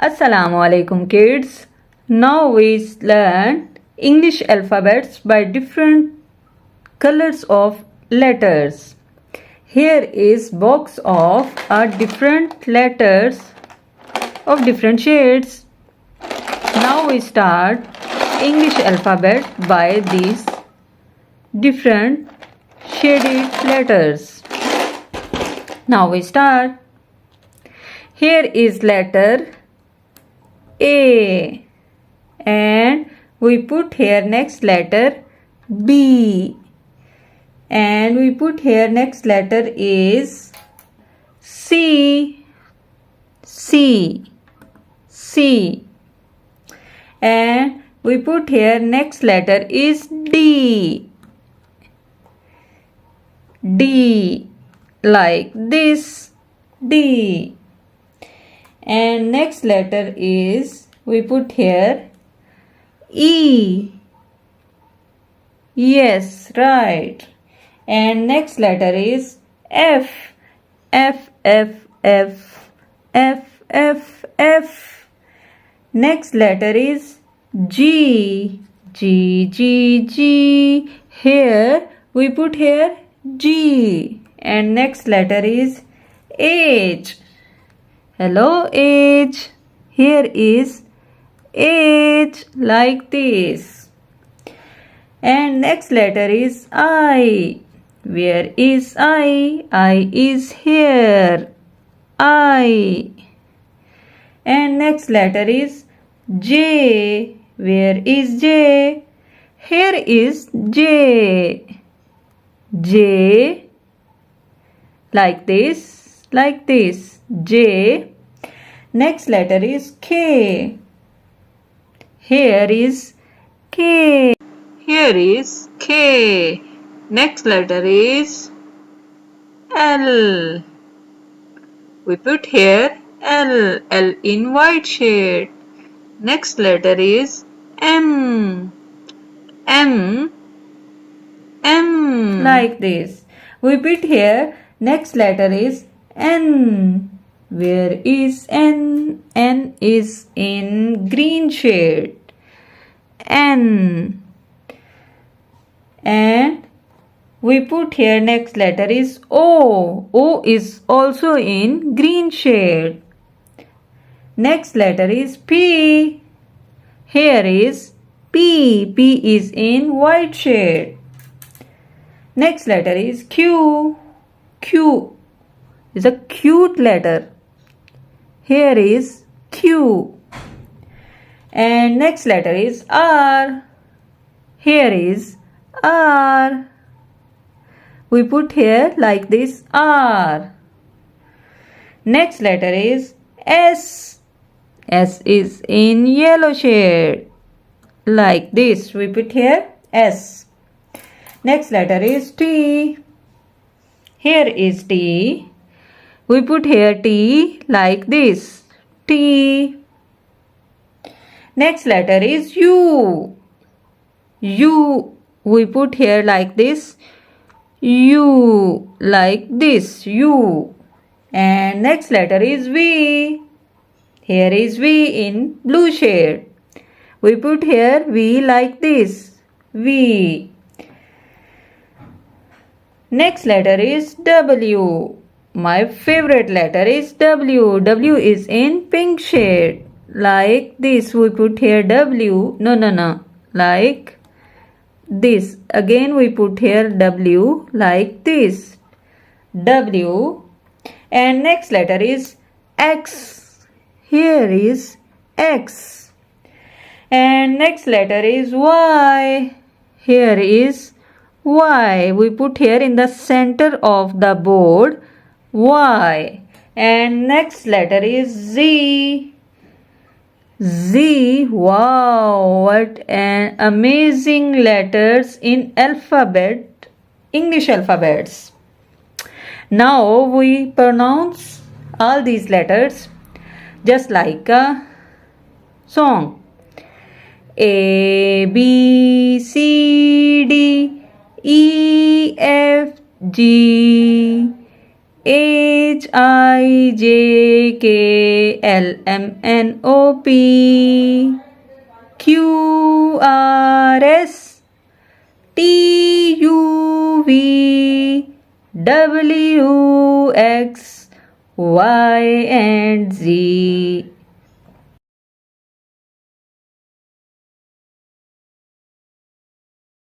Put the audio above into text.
Assalamu alaikum kids. Now we learn English alphabets by different colors of letters. Here is box of different letters of different shades. Now we start English alphabet by these different shaded letters. Now we start. Here is letter A and we put here next letter B and we put here next letter is C and we put here next letter is D like this D. And next letter is we put here E. Yes, right. And next letter is F. Next letter is G. Here we put here G. And next letter is H. Hello H. Here is H like this. And next letter is I. Where is I? I is here. I. And next letter is J. Where is J? Here is J. J. Like this. J. Next letter is K. Here is K. Here is K. Next letter is L. We put here L. L in white shade. Next letter is M. Like this. We put here next letter is N. Where is N? N is in green shade. N. And we put here next letter is O. O is also in green shade. Next letter is P. Here is P. P is in white shade. Next letter is Q. Q is a cute letter. Here is Q. And next letter is R. Here is R. We put here like this R. Next letter is S. S is in yellow shade. Like this. We put here S. Next letter is T. Here is T. We put here T like this. T. Next letter is U. U. We put here like this. U. Like this. U. And next letter is V. Here is V in blue shade. We put here V like this. V. Next letter is W. My favorite letter is W. W is in pink shade. Like this. We put here W. No. Like this. Again we put here W like this. W. And next letter is X. Here is X. And next letter is Y. Here is Y. We put here in the center of the board Y. And next letter is Z. Z. Wow, what an amazing letters in alphabet, English alphabets. Now we pronounce all these letters just like a song. A, B, C, D, E, F, G, A, H I J K L M N O P Q R S T U V W X Y and Z.